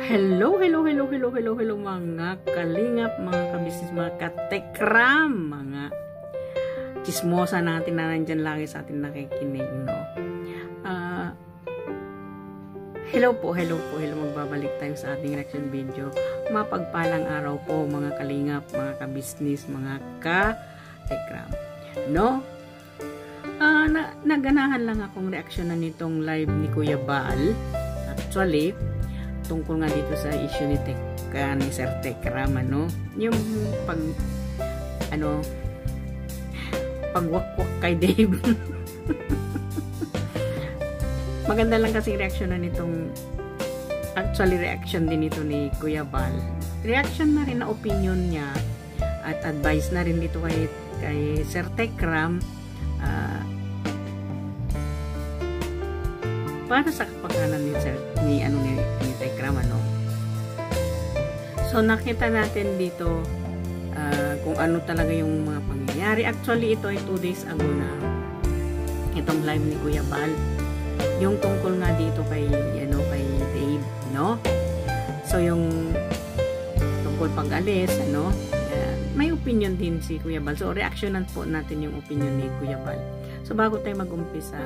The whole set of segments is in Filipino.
Hello mga kalingap, mga kabisnes, mga katekram, mga chismosa natin na nandyan lagi sa atin nakikinig, no? Hello po, magbabalik tayo sa ating reaction video. Mapagpalang araw po mga kalingap, mga kabisnes, mga katekram, no? Naganahan lang akong reaksyonan nitong live ni Kuya Bal. Actually, tungkol nga dito sa issue ni Sir Tekram, no? Yung pagwakwak kay Dave. Maganda lang kasi reaction na nitong, actually reaction din ito ni Kuya Bal. Reaction na rin na opinion niya at advice na rin dito kay Sir Tekram para sa kapakanan ni Tekram, ano. So nakita natin dito kung ano talaga yung mga pangyayari. Actually ito ay 2 days ago na itong live ni Kuya Bal, yung tungkol nga dito kay Dave, no. So yung tungkol pag-alis, ano, may opinion din si Kuya Bal. So reactionan po natin yung opinion ni Kuya Bal. So bago tayo mag-umpisa,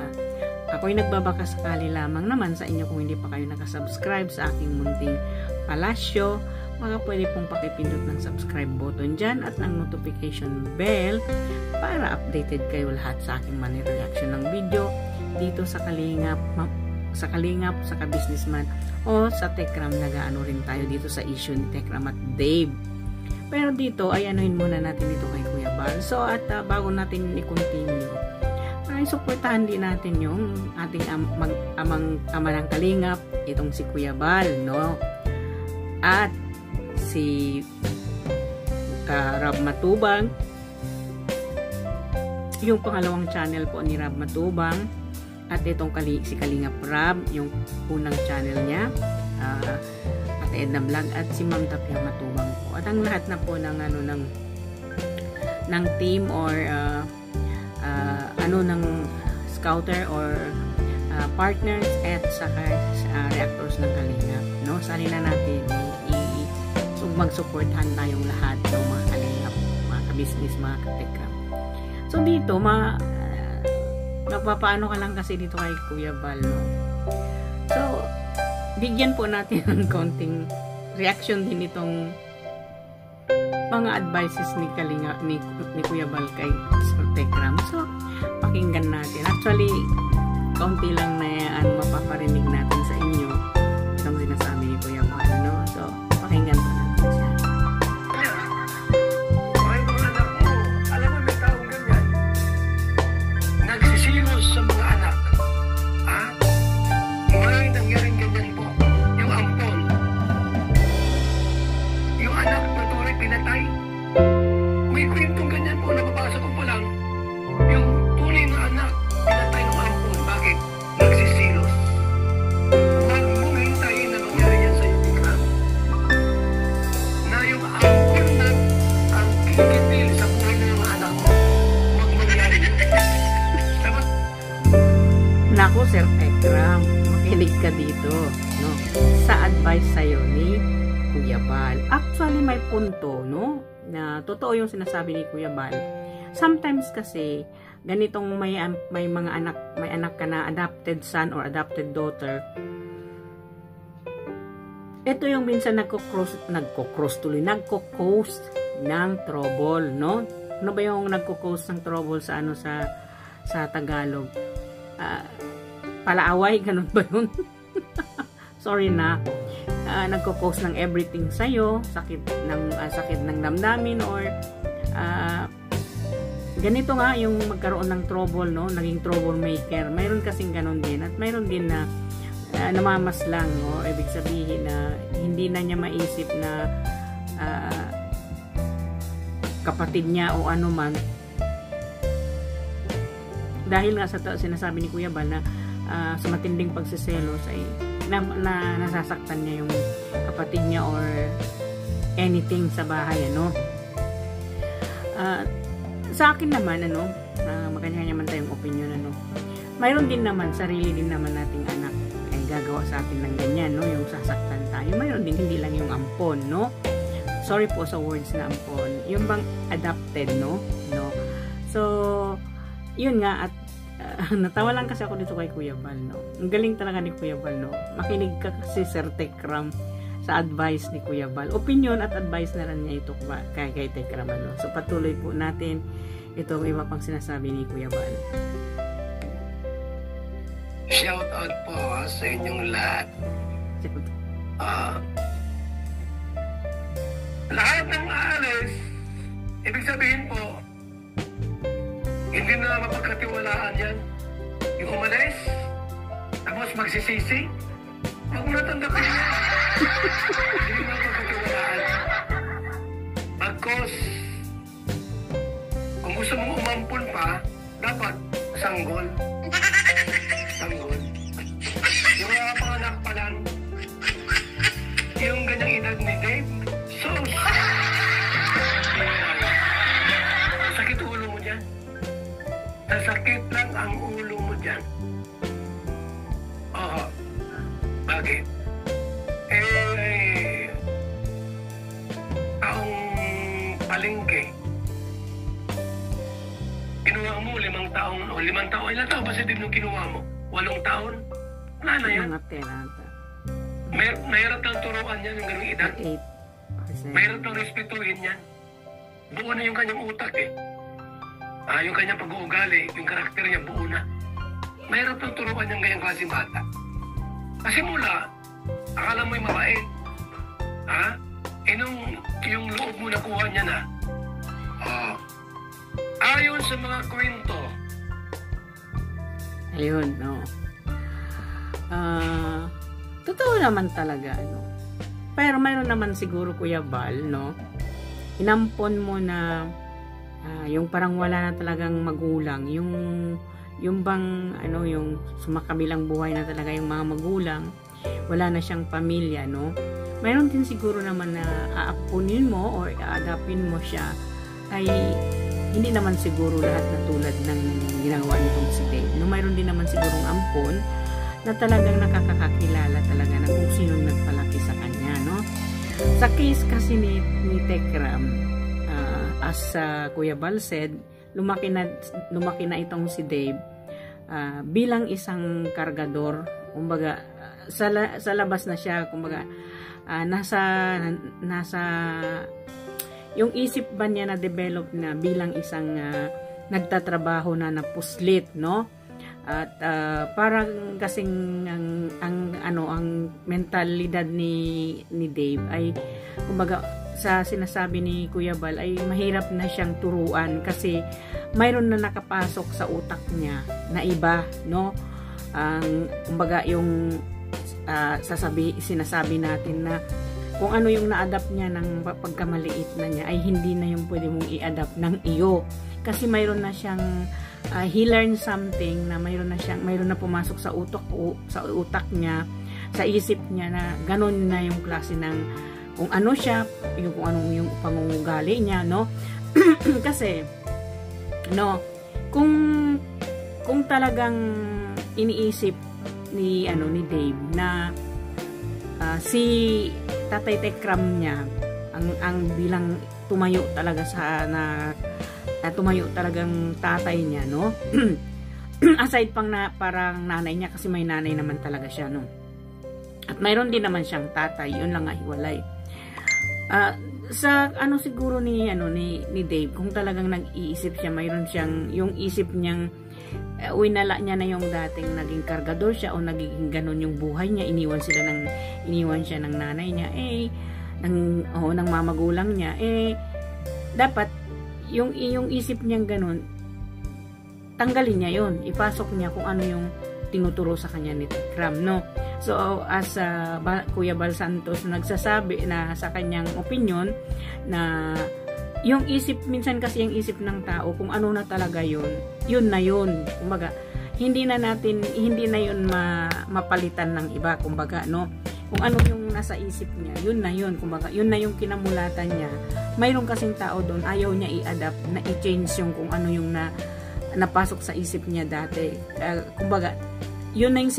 ako'y nagbabaka sakali lamang naman sa inyo, kung hindi pa kayo nakasubscribe sa aking munting palasyo, mga pwede pong pakipindot ng subscribe button dyan at ng notification bell para updated kayo lahat sa aking money reaction ng video dito sa Kalingap, sa Kabisnesman o sa Tekram. Nagaano rin tayo dito sa issue ni Tekram at Dave. Pero dito ay anuhin muna natin dito kay Kuya Bal. So at bago natin i-continue, ay suportahan din natin yung ating ama ng Kalingap, itong si Kuya Bal, no? At si Rab Matubang, yung pangalawang channel po ni Rab Matubang, at itong si Kalingap Rab, yung unang channel niya, at Edna Vlog, at si Ma'am Tapia Matubang po. At ang lahat na po ng team or ng scouter or partners at saka reactors ng Kalingap, no? Sali na natin mag-supportahan tayong lahat ng mga Kalingap, mga kabisnes, mga katekram. So dito napapaano ka lang kasi dito kay Kuya Bal, no? So bigyan po natin ng konting reaction din itong mga advices ni Kuya Bal kay Sir Tekram. So pakinggan natin. Actually, kaunti lang na mapaparinig natin sa inyo itong sinasabi ni Kuya Bal, no? So pakinggan po natin siya. Alam mo, may taong ganyan, nagsisilos sa mga anak. May nangyaring ganyan po. Yung ampon, yung anak na tunay pinatay. May kwentong ganyan po, nababasa ko pa lang. Yung tunay na anak pinatay ng ampon. Bakit? Nagsisilos. Huwag mong hintayin na mangyari yan sa'yo, Tekram. Na yung ampon na ang kikitil sa buhay ng mga anak mo, huwag mangyari yun. Tama? Naku, Sir Tekram, makinig ka dito, no? Sa advice sa'yo ni Kuya Bal. Actually, may punto, no? Na totoo yung sinasabi ni Kuya Bal. Sometimes kasi ganitong may mga anak ka na adopted son or adopted daughter. Ito yung minsan nagko-cause ng trouble, no? Ano ba yung nagko-cause ng trouble sa sa Tagalog? Palaaway, ganun ba yun? Sorry na. Nagko-cause ng everything sa'yo, sakit ng damdamin, or ganito nga yung magkaroon ng trouble, no? Naging troublemaker. Mayroon kasing ganun din, at mayroon din na namamaslang, no? Ibig sabihin na hindi na niya maisip na kapatid niya o ano man, dahil nga sa sinasabi ni Kuya Bal na sa matinding pagsiselos ay nasasaktan niya yung kapatid niya or anything sa bahay, ano. Sa akin naman, magkanya naman tayong opinion, ano. Mayroon din naman, sarili din naman nating anak. Ay gagawa sa atin ng ganyan, no? Yung sasaktan tayo. Mayroon din, hindi lang yung ampon, no? Sorry po sa words na ampon. Yung bang adopted, no? So, yun nga, at natawa lang kasi ako dito kay Kuya Bal, no? Ang galing talaga ni Kuya Bal, no? Makinig ka kasi, Sir Tekram, sa advice ni Kuya Bal. Opinion at advice na rin niya ito kay Tekram, no? So, patuloy po natin itong iba pang sinasabi ni Kuya Bal. Shout out po sa inyong lahat. Lahat ng aalis, ibig sabihin po, hindi na mapagkatiwalaan yan. Yung umalis, tapos magsisisi, huwag mo na tanggapin yan. Hindi na mapagkatiwalaan. Bagkos, kung gusto mong umampun pa, dapat sanggol. Sanggol. Yung mga panganak pa lang, yung ganyang edad ni Dave, sus! Sakit ulo mo dyan. Sasakit lang ang ulo mo dyan. Oo. Bakit? Taong palengke. Kinuha mo 5 taon, o 5 taon. Ilan taon ba si Dave nung kinuha mo? 8 taon? Wala na yan. Mga terata. Mahirap lang turuan yan yung ganung edad. 8%. Mahirap lang respetuhin yan. Buo na yung kanyang utak eh. Yung kanyang pag-uugali, yung karakter niya buo na. Mahirap lang turuan yung ganyang klaseng bata. Kasi mula, akala mo'y mabait. Yung loob mo nakuha niya na. Ayon sa mga kwento. Ayun, no. Totoo naman talaga, no. Pero mayroon naman siguro, Kuya Bal, no. Inampon mo na yung parang wala na talagang magulang, yung bang yung sumakabilang buhay na talaga yung mga magulang, wala na siyang pamilya, no. Mayroon din siguro naman na aapunin mo or aadapin mo siya, ay hindi naman siguro lahat na tulad ng ginagawa nitong si Dave, no. Mayroon din naman sigurong ampon na talagang nakakakilala talaga na kung sino nagpalaki sa kanya, no. Sa case kasi ni Tekram, as Kuya Bal said, lumaki na itong si Dave bilang isang kargador. Kumbaga, sa labas na siya, kumbaga, nasa yung isip ba niya na develop na bilang isang nagtatrabaho na puslit, no? At parang kasing ang mentalidad ni Dave ay kumbaga sa sinasabi ni Kuya Bal ay mahirap na siyang turuan kasi mayroon na nakapasok sa utak niya na iba, no? Kumbaga yung sinasabi natin na kung ano yung na-adapt niya ng pagkamaliit na niya ay hindi na yung pwede mong i-adapt ng iyo kasi mayroon na siyang he learned something na mayroon na pumasok sa utak niya, sa isip niya na ganun na yung klase ng kung ano siya, kung anong yung pangungugali niya, no? Kasi no, kung talagang iniisip ni Dave na si Tatay Tekram niya ang bilang tumayo talaga tumayo talagang tatay niya, no? Aside pang parang nanay niya kasi may nanay naman talaga siya, no? At mayroon din naman siyang tatay, yun lang hiwalay. Sa siguro ni Dave, kung talagang nag-iisip siya, mayroon siyang yung isip niyang winala niya na yung dating naging kargador siya o naging ganun yung buhay niya, iniwan siya ng nanay niya, ng mamagulang niya, dapat yung isip niyang ganun, tanggalin niya yon, ipasok niya kung ano yung tinuturo sa kanya ni Tekram, no? So, as Kuya Bal Santos nagsasabi na sa kanyang opinion na yung isip, minsan kasi yung isip ng tao, kung ano na talaga yun na yun. Kumbaga, hindi na yun mapalitan ng iba, kumbaga, no? Kung ano yung nasa isip niya, yun na yun. Kumbaga, yun na yung kinamulatan niya. Mayroon kasing tao doon, ayaw niya i-adapt, na i-change yung kung ano yung napasok sa isip niya dati. Kumbaga, yun na yung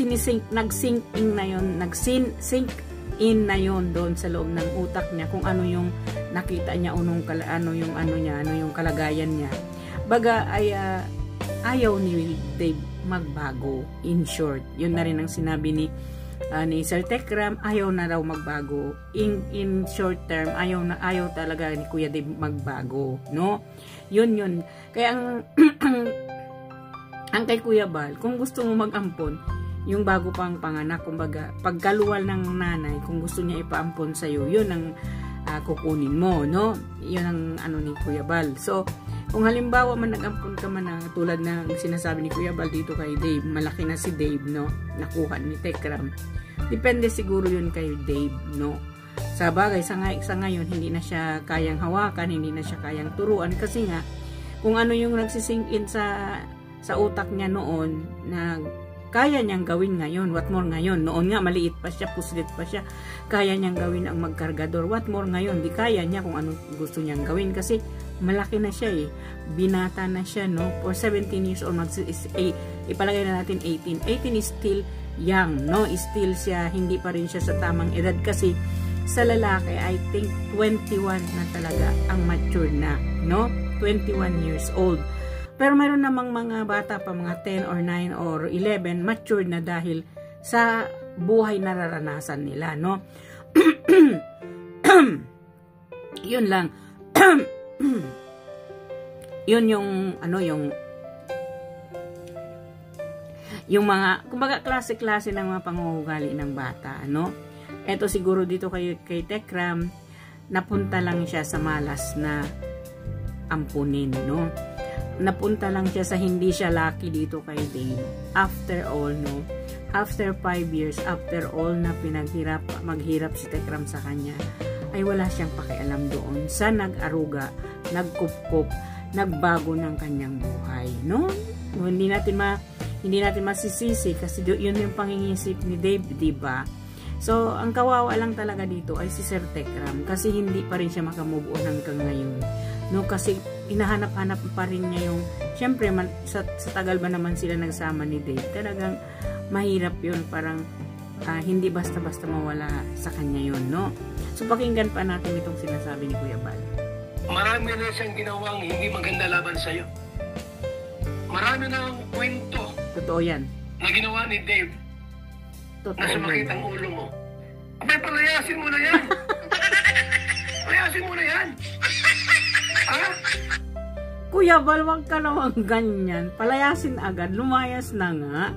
nag-sink in na yun, sink in na yun doon sa loob ng utak niya kung ano yung nakita niya, ano yung kalagayan niya. Baga ay ayaw ni Dave magbago. In short, yun na rin ang sinabi ni Sir Tekram, ayaw na raw magbago. In short term, ayaw talaga ni Kuya Dave magbago, no? Yun. Kaya ang kay Kuya Bal, kung gusto mo mag-ampon, yung bago pang panganak, kumbaga, pagkaluwal ng nanay, kung gusto niya ipaampon sa'yo, yun ang kukunin mo, no? Yun ang ni Kuya Bal. So, kung halimbawa man nag-ampon ka man na tulad ng sinasabi ni Kuya Bal dito kay Dave, malaki na si Dave, no? Nakuha ni Tekram. Depende siguro yun kay Dave, no? Sa bagay, sa ngayon, hindi na siya kayang hawakan, hindi na siya kayang turuan kasi nga, kung ano yung nagsisink in sa utak niya noon na kaya niyang gawin ngayon, what more ngayon. Noon nga, maliit pa siya, puslit pa siya. Kaya niyang gawin ang magkargador. What more ngayon, di kaya niya kung ano gusto niyang gawin. Kasi malaki na siya eh. Binata na siya, no? For 17 years old, ipalagay na natin 18. 18 is still young, no? Still siya, hindi pa rin siya sa tamang edad. Kasi sa lalaki, I think 21 na talaga ang mature na, no? 21 years old. Pero mayroon namang mga bata pa, mga 10 or 9 or 11, matured na dahil sa buhay na nararanasan nila, no? Yun lang. Yun yung mga, kumbaga, klase-klase ng mga panguugali ng bata, no? Eto siguro dito kay Tekram, napunta lang siya sa malas na ampunin, no? Napunta lang siya sa hindi siya lucky dito kay Dave. After all, no? After 5 years, after all na maghirap si Tekram sa kanya, ay wala siyang pakialam doon sa nag-aruga, nagkupkup, nagbago ng kanyang buhay, no? Hindi natin masisisi kasi yun yung pangingisip ni Dave, diba? So, ang kawawa lang talaga dito ay si Sir Tekram kasi hindi pa rin siya makamove on hanggang ngayon. No, kasi hinahanap-hanap pa rin niya yung, syempre, sa tagal ba naman sila nagsama ni Dave, talagang mahirap yun, parang hindi basta-basta mawala sa kanya yun, no? So, pakinggan pa natin itong sinasabi ni Kuya Bal. Marami na siyang ginawang hindi maganda laban sa'yo. Marami na ang kwento. Totoo yan. Na ginawa ni Dave. Totoo na sumakit yan. ang ulo mo. Abay, palayasin mo na yan. Palayasin mo na yan. Ha? Kuya Bal, wag ka naman ganyan. Palayasin agad. Lumayas na nga.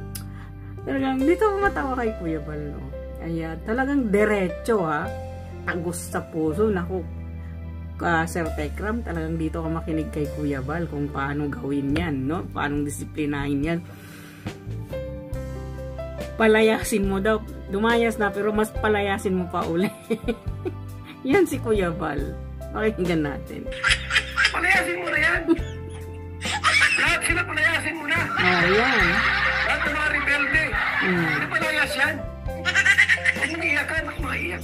Talagang, dito matawa kay Kuya Bal, no? Ayan, talagang diretso, ha? Tagos sa puso. Naku, Sir Tekram, talagang dito ka makinig kay Kuya Bal kung paano gawin yan, no? Paano disiplinahin yan. Palayasin mo daw. Lumayas na, pero mas palayasin mo pa uli. Yan si Kuya Bal. Pakinggan natin. Palayasin mo na yan. Lahat sila palayasin mo na. Oh, yan. Lahat ng mga rebelde. Hindi palayas yan. Huwag mong iyakan. Huwag mong iyak.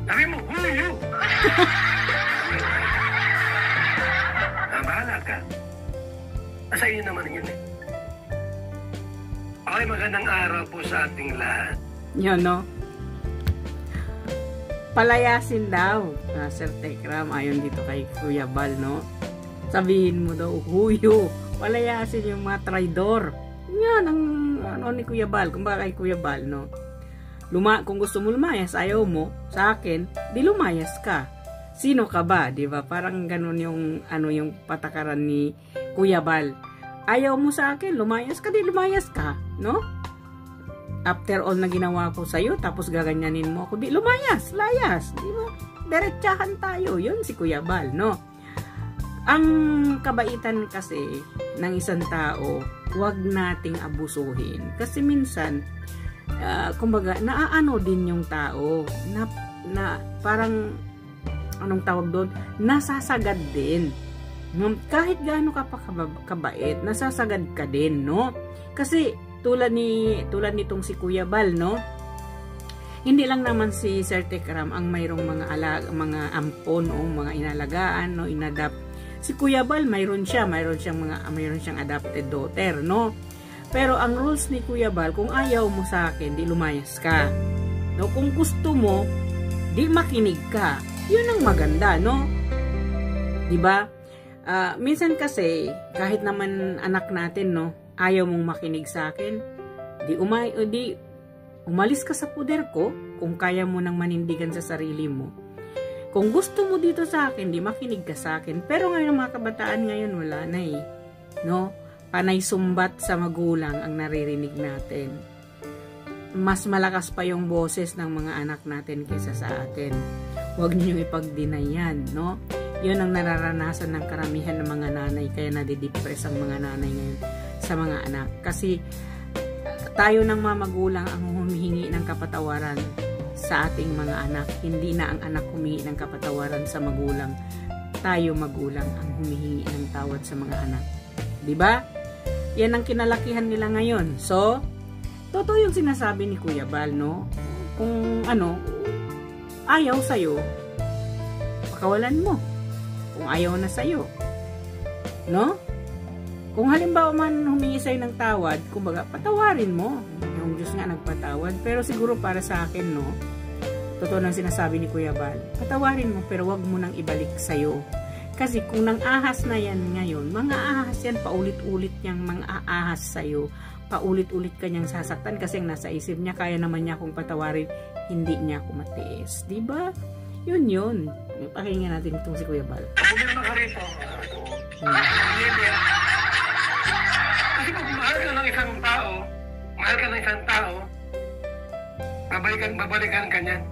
Sabi mo, huyo. Bahala ka. Nasa iyo naman yun eh. Okay, magandang araw po sa ating lahat. Yun, no? Palayasin daw, Sir Tekram, ayon dito kay Kuya Bal, no? Sabihin mo daw, huyo, palayasin yung mga traidor. Yan ang ano ni Kuya Bal, kung baka kay Kuya Bal, no? Kung gusto mo lumayas, ayaw mo sa akin, di lumayas ka. Sino ka ba, di ba? Parang ganun yung yung patakaran ni Kuya Bal. Ayaw mo sa akin, lumayas ka, di lumayas ka, no? After all na ginawa ko sa'yo, tapos gaganyanin mo ako, di lumayas, layas, di ba? Diretsahan tayo, yun si Kuya Bal, no? Ang kabaitan kasi ng isang tao, huwag nating abusuhin. Kasi minsan, kumbaga, naaano din yung tao, na parang, anong tawag doon, nasasagad din. Kahit gaano ka pa kabait, nasasagad ka din, no? Kasi, tulad nitong si Kuya Bal, no? Hindi lang naman si Sir Tekram ang mayroong mga ampon o mga inalagaan, no, inadapt Si Kuya Bal, mayroon siyang adopted daughter, no? Pero ang rules ni Kuya Bal, kung ayaw mo sa akin, di lumayas ka. No, kung gusto mo, di makinig ka. 'Yun ang maganda, no? 'Di ba? Minsan kasi kahit naman anak natin, no, ayaw mong makinig sa akin, di umalis ka sa puder ko kung kaya mo nang manindigan sa sarili mo. Kung gusto mo dito sa akin, di makinig ka sa akin. Pero ngayon mga kabataan ngayon wala na eh. No? Panay sumbat sa magulang ang naririnig natin. Mas malakas pa yung boses ng mga anak natin kaysa sa atin. Huwag niyo ipag-deny yan, no? Yun ang nararanasan ng karamihan ng mga nanay, kaya nadidepress ang mga nanay ngayon sa mga anak. Kasi tayo ng mga magulang ang humihingi ng kapatawaran sa ating mga anak. Hindi na ang anak humingi ng kapatawaran sa magulang. Tayo magulang ang humihingi ng tawad sa mga anak. 'Di ba? Yan ang kinalakihan nila ngayon. So, totoo yung sinasabi ni Kuya Bal, no? Kung ayaw sa'yo, pakawalan mo. Kung ayaw na sa'yo, no? Kung halimbawa man humingi sa'yo ng tawad, kumbaga, patawarin mo. Yung Diyos nga nagpatawad. Pero siguro para sa akin, no? Totoo nang sinasabi ni Kuya Bal, patawarin mo, pero wag mo nang ibalik sa'yo. Kasi kung nang ahas na yan ngayon, mga ahas yan, paulit-ulit niyang mga ahas sa'yo. Paulit-ulit kanyang sasaktan kasi ang nasa isip niya, kaya naman niya akong patawarin, hindi niya ako matiis. Diba? Yun. Pakinggan natin itong si Kuya Bal. Pumirma ka rito. Kasi kung mahal ka ng isang tao, babalikan ka niyan.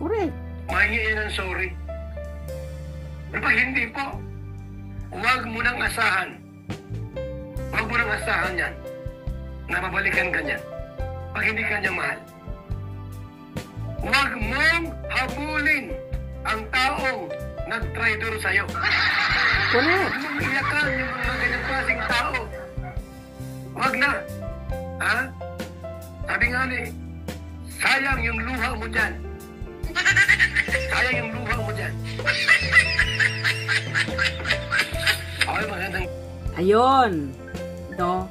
Correct. Mahingi yan ng sorry. Pero pag hindi po, huwag mo nang asahan. Huwag mo nang asahan yan na babalikan ka niyan pag hindi ka niya mahal. Huwag mong habulin ang taong nag-traitor sa'yo. Correct. Huwag mong iyakan yung mga ganyang klaseng tao. Huwag na. Ha? Sabi nga ni, sayang yung luha mo dyan. Sayang yung luha mo dyan. Okay, magandang... Ayun. No?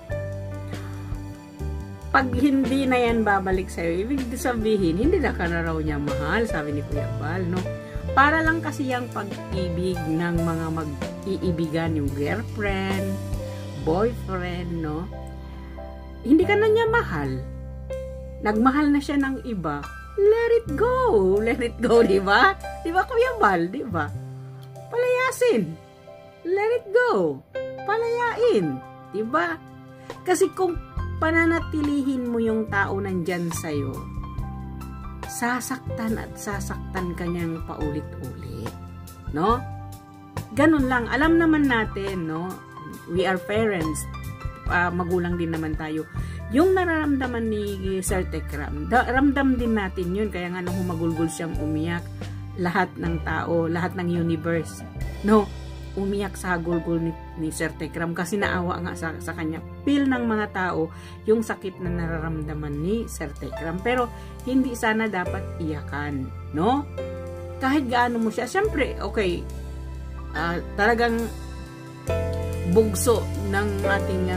Pag hindi na yan babalik sa'yo, ibig sabihin, hindi na ka na raw niya mahal, sabi ni Kuya Bal, no? Para lang kasi yung pag-ibig ng mga mag-iibigan, yung girlfriend, boyfriend, no? Hindi ka na niya mahal. Nagmahal na siya ng iba. Let it go. Let it go, di ba? Di ba, Kuya Bal? Di ba? Palayasin. Let it go. Palayain. Di ba? Kasi kung pananatilihin mo yung tao nandyan sa'yo, sasaktan at sasaktan kanyang paulit-ulit. No? Ganun lang. Alam naman natin, no? We are parents. Magulang din naman tayo. Yung nararamdaman ni Sir Tekram, ramdam din natin yun. Kaya nga nung humagulgol siyang umiyak, lahat ng tao, lahat ng universe, no? Umiyak sa hagulgol ni Sir Tekram kasi naawa nga sa kanya. Feel ng mga tao yung sakit na nararamdaman ni Sir Tekram. Pero hindi sana dapat iyakan, no? Kahit gaano mo siya, syempre, okay, talagang bugso ng ating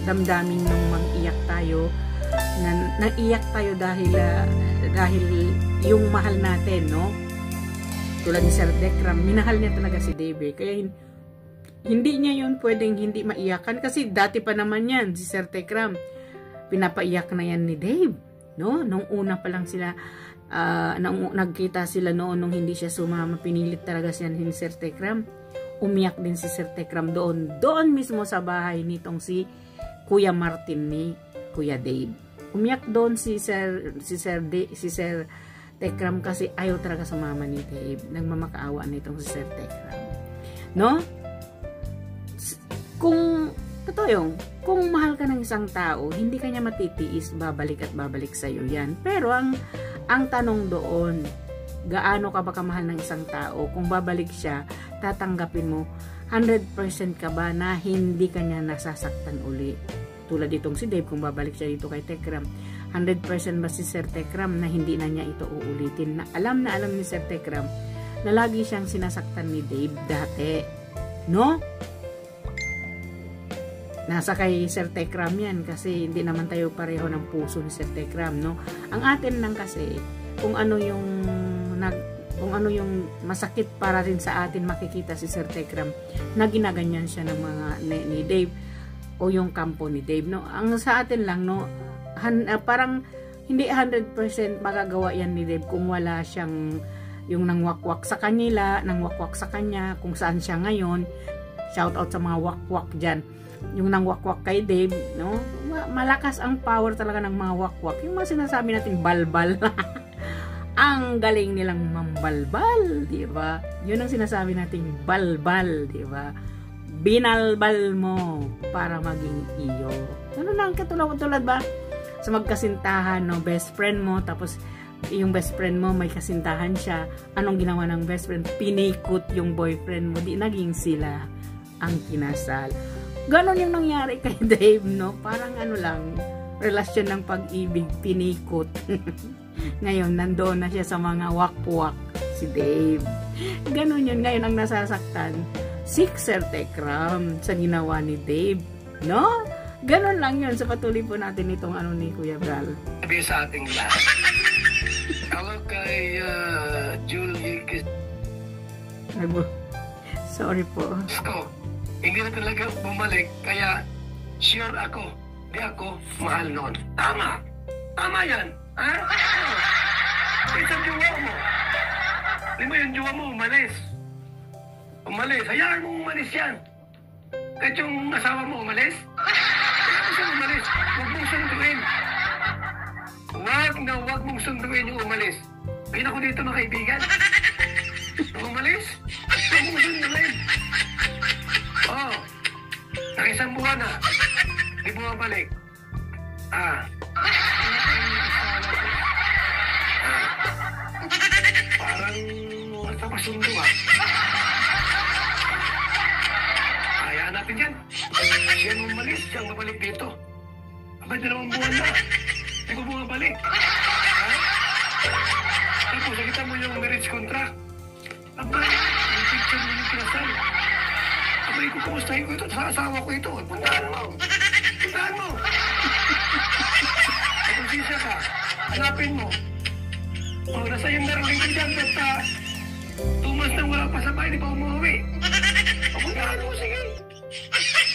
damdamin nung mag-iyak tayo. Naiyak tayo dahil yung mahal natin, no? Tulad ni Sir Tekram, minahal niya talaga si Dave. Kaya hindi niya yun pwedeng hindi maiyakan. Kasi dati pa naman yan, si Sir Tekram, pinapaiyak na yan ni Dave. No? Nung una pa lang sila, nagkita sila noon nung hindi siya sumama, pinilit talaga siya ni Sir Tekram. Umiyak din si Sir Tekram doon mismo sa bahay nitong si Kuya Martin ni Kuya Dave. Umiyak doon si Sir Tekram kasi ayaw talaga sumama ni Dave. Nagmamakaawa na itong si Sir Tekram. No? Kung mahal ka ng isang tao, hindi ka niya matitiis, babalik at babalik sa'yo yan. Pero ang tanong doon, gaano ka ba kamahal ng isang tao? Kung babalik siya, tatanggapin mo, 100% ka ba na hindi ka niya nasasaktan uli? Tulad itong si Dave, kung babalik siya dito kay Tekram, 100% ba si Sir Tekram na hindi na niya ito uulitin? Na alam ni Sir Tekram na lagi siyang sinasaktan ni Dave dati. no? Nasa kay Sir Tekram yan kasi hindi naman tayo pareho ng puso ni Sir Tekram, no? Ang atin lang kasi kung ano yung masakit para rin sa atin makikita si Sir Tekram na ginaganyan siya ng mga ni Dave o yung kampo ni Dave, no? Ang sa atin lang, no, parang hindi 100% magagawa yan ni Dave kung wala siyang yung nangwakwak sa kanila, nangwakwak sa kanya, kung saan siya ngayon. Shout out sa mga wakwak dyan. Yung nangwakwak kay Dave, no? Malakas ang power talaga ng mga wakwak. Yung mga sinasabi natin balbal. Ang galing nilang mambalbal, di ba? Yun ang sinasabi nating balbal, di ba? Binalbal mo para maging iyo. Ano lang katulad ba? Sa magkasintahan, no? Best friend mo, tapos yung best friend mo may kasintahan siya. Anong ginawa ng best friend? Pinikot yung boyfriend mo. Di naging sila ang kinasal. Ganon yung nangyari kay Dave, no? Parang ano lang, relasyon ng pag-ibig, pinikot. Ngayon, nandoon na siya sa mga wakwak, si Dave. Ganon yun. Ngayon, ang nasasaktan, si Sir Tekram sa ginawa ni Dave, no? Ganon lang yun. Sa patuloy po natin itong ano ni Kuya Bral. Sabi sa ating lahat. Ako kay Julie Sorry po. Hindi na talaga bumalik, kaya sure ako, di ako mahal noon. Tama! Tama yan! Ha? Isang jowa mo. Di mo yung jowa mo umalis. Umalis. Hayaan mo umalis yan. Kahit yung asawa mo umalis. Hayaan mo siya umalis. Huwag mong sunduin. Huwag mong sunduin yung umalis. Ngayon ako dito mga kaibigan. Umalis? Huwag mong sunduin. Oh, nakisang buwan na. Di bumabalik. Parang sa pasundo Hayaan natin yan. Siya ang umalis, siya ang mabalik dito. Abay, 2 buwan na. Di ko bumabalik. Tapos, nakita mo yung marriage contract. Abay, yung picture mo yung kinasal. Abay, kukumustahin ko ito. Sa asawa ko ito. Puntahan mo. Puntahan mo. Kapag-sisya ka, hanapin mo. O, nasa yung darling ko dyan. Basta 2 months nang wala pa sa bahay, di pa umuwi. O, puntahan mo, sige.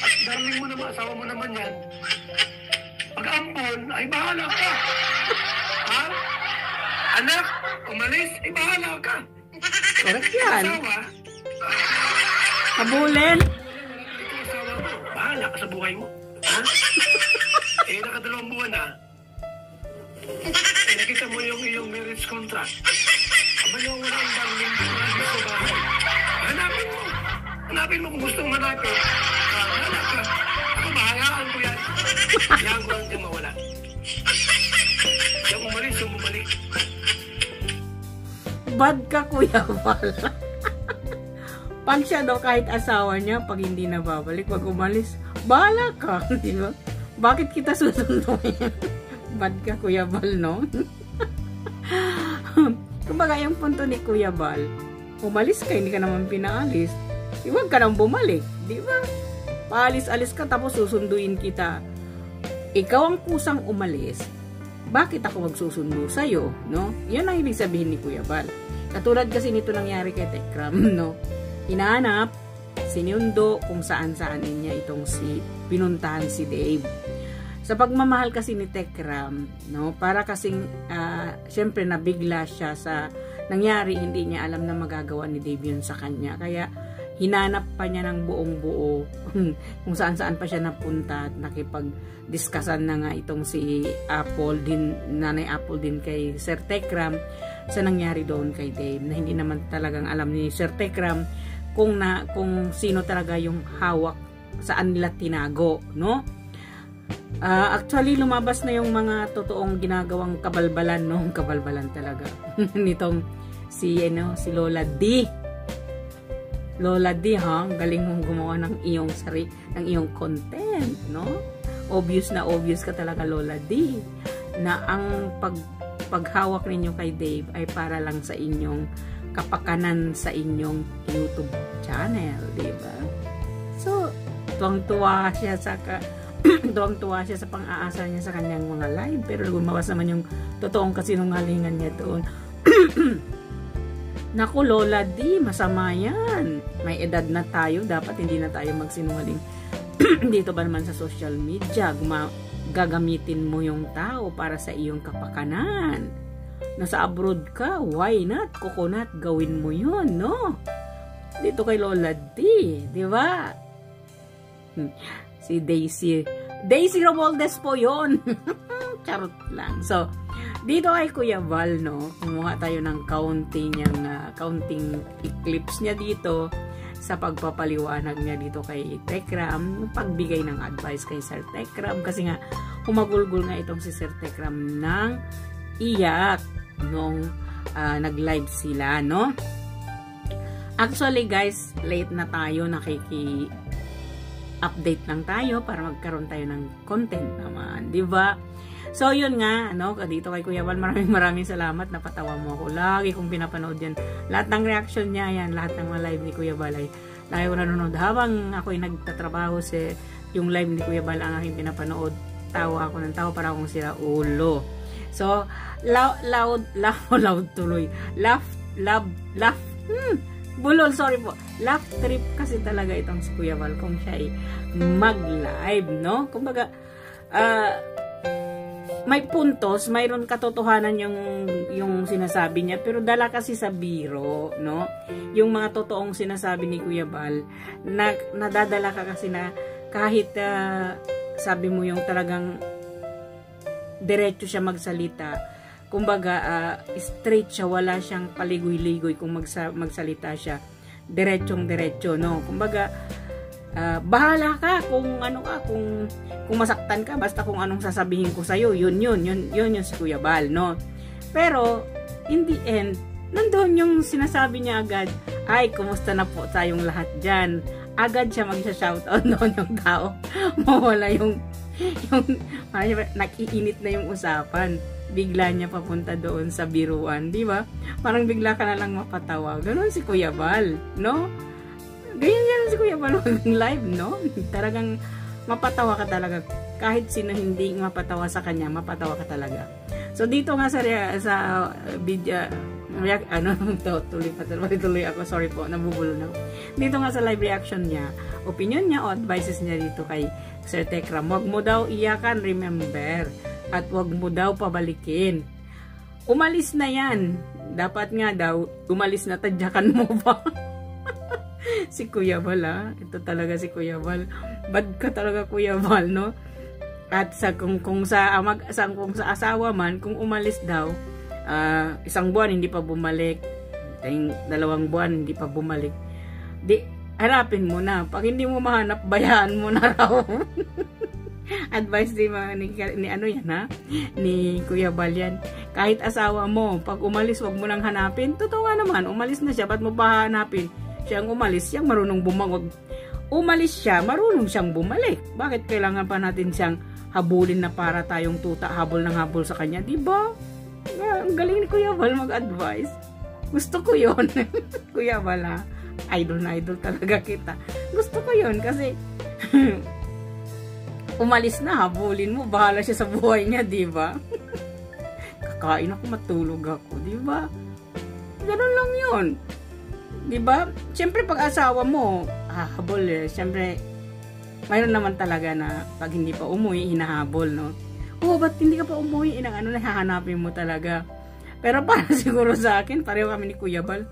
At darling mo naman, asawa mo naman yan. Pag-ampon, ay bahala ka. Ha? Anak, umalis, ay bahala ka. Correct yan. Asawa, Habulin. ito asawa mo, bahala ka sa buhay mo. Ha? Naka 2 buwan na. Nakita mo yung iyong marriage contract. Abay, wala ang darling ko na dito sa bahay. Hanapin mo. Hanapin mo kung gusto mong hanapin. Hanap ka. Ako, bahayaan ko yan. Hayaan ko lang din mawala. Yung umalis, yung bumalik. Bad ka, Kuya Val. Pag siya daw kahit asawa niya, pag hindi na babalik, pag umalis, bahala ka, di ba? Bakit kita susunduin? Bad ka, Kuya Val, no? Kumbaga, yung punto ni Kuya Val, umalis ka, hindi ka naman pinaalis. Huwag ka nang bumalik, di ba? Paalis-alis ka, tapos susunduin kita. Ikaw ang kusang umalis, bakit ako magsusundo sa'yo, no? Yan ang ibig sabihin ni Kuya Val. Katulad kasi nito nangyari kay Tekram, no? Hinahanap, sinundo kung saan-saan niya itong pinuntahan si Dave. Sa pagmamahal kasi ni Tekram, no? Para kasing, syempre nabigla siya sa nangyari, hindi niya alam na magagawa ni Dave yun sa kanya. Kaya, hinanap pa niya ng buong buo kung saan-saan pa siya napunta at nakipag-discussan na nga itong si Apple din, Nanay Apple din kay Sir Tekram sa nangyari doon kay Dave, na hindi naman talagang alam ni Sir Tekram kung sino talaga yung hawak, saan nila tinago, no? Actually, lumabas na yung mga totoong ginagawang kabalbalan, no? Kabalbalan talaga nitong si Lola D. Lola D, ha? Galing mong gumawa ng iyong content, no? Obvious na obvious ka talaga, Lola D, na ang paghawak ninyo kay Dave ay para lang sa inyong kapakanan sa inyong YouTube channel, di ba? So, tuwang-tuwa siya sa tuwang-tuwa siya sa pang-aasar niya sa kanyang mga live, pero gumawas naman yung totoong kasinungalingan niya doon. Naku, Lola D, masama yan. May edad na tayo, dapat hindi na tayo magsinungaling. Dito ba naman sa social media, gagamitin mo yung tao para sa iyong kapakanan. Nasa abroad ka, why not? Coconut, gawin mo yun, no? Dito kay Lola D, di ba? Si Daisy Romualdez po yun. Charot lang. So, dito kay Kuya Val, no, kumuha tayo ng counting eclipse niya dito sa pagpapaliwanag niya dito kay Tekram, pagbigay ng advice kay Sir Tekram, kasi nga humagulgul nga itong si Sir Tekram ng iyak nung nag-live sila, no? Actually guys, late na tayo, nakiki-update lang tayo para magkaroon tayo ng content naman, di ba? So, yun nga, no, dito kay Kuya Val, maraming salamat, napatawa mo ako. Lagi kong pinapanood yan. Lahat ng reaction niya yan, lahat ng mga live ni Kuya Val ay lagi ko nanonood. Habang ako'y nagtatrabaho yung live ni Kuya Val ang aking pinapanood, tawa ako ng tawa para akong sira ulo. So, loud tuloy. Laugh. Bulol, sorry po. Laugh trip kasi talaga itong si Kuya Val kung siya ay mag-live, no? Kumbaga, may puntos, mayroon katotohanan yung sinasabi niya, pero dala kasi sa biro, no? Yung mga totoong sinasabi ni Kuya Val, nadadala ka kasi na kahit sabi mo yung talagang diretso siya magsalita, kumbaga straight siya, wala siyang paligoy-ligoy kung magsalita siya, diretsong-diretso, no? Kumbaga, bahala ka kung ano ka, kung masaktan ka, basta kung anong sasabihin ko sa'yo, yun si Kuya Val, no? Pero, in the end, nandun yung sinasabi niya agad, ay, kumusta na po tayong lahat dyan? Agad siya magsha-shoutout doon yung tao. Mawala yung nakiinit na yung usapan. Bigla niya papunta doon sa biruan, di ba? Parang bigla ka na lang mapatawa. Ganon si Kuya Val, no? Ganyan si Kuya Val live, no? Talagang mapatawa ka talaga. Kahit sino hindi mapatawa sa kanya, mapatawa ka talaga. So, dito nga sa video, tuloy ako, sorry po, nabubulo na. Dito nga sa live reaction niya, opinion niya o advices niya dito kay Sir Tekram, wag mo daw iyakan, remember, at wag mo daw pabalikin. Umalis na yan. Dapat nga daw, umalis na, tadyakan mo ba? Si Kuya Val, ito talaga si Kuya Val. Bad ka talaga, Kuya Val, no? At kung sa asawa man, kung umalis daw, 1 buwan hindi pa bumalik, 2 buwan hindi pa bumalik, di harapin mo na. Pag hindi mo mahanap, bayaan mo na raw. Advice ni ano yan, ha? Ni Kuya Val yan. Kahit asawa mo, pag umalis, wag mo nang hanapin. Totoo nga naman, umalis na siya, ba't mo pa hanapin? Siyang umalis, siyang marunong bumangog. Umalis siya, marunong siyang bumalik. Bakit kailangan pa natin siyang habulin na para tayong tuta, habol ng habol sa kanya? Diba? Ang galing ni Kuya Val mag-advise. Gusto ko yun. Kuya Val, idol na idol talaga kita. Gusto ko yun kasi umalis na, habulin mo, bahala siya sa buhay niya, diba? Kakain ako, matulog ako, diba? Ganun lang yun. Diba? Siyempre, pag asawa mo, habol siyempre, mayroon naman talaga na pag hindi pa umuwi, hinahabol, no? Oh, ba't hindi ka pa umuwi? Hahanapin mo talaga. Pero para siguro sa akin, pareho kami ni Kuya Val.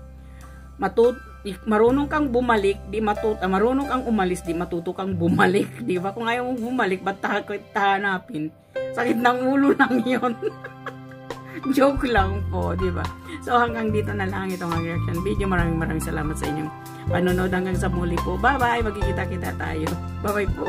Marunong kang bumalik, marunong kang umalis, di matuto kang bumalik. Di ba? Kung ayaw mong bumalik, ba't tahanapin? Sakit ng ulo lang yun. Joke lang po, di ba? So, hanggang dito na lang itong reaction video. Maraming salamat sa inyong panonood. Hanggang sa muli po. Bye-bye! Magkikita-kita tayo. Bye-bye po!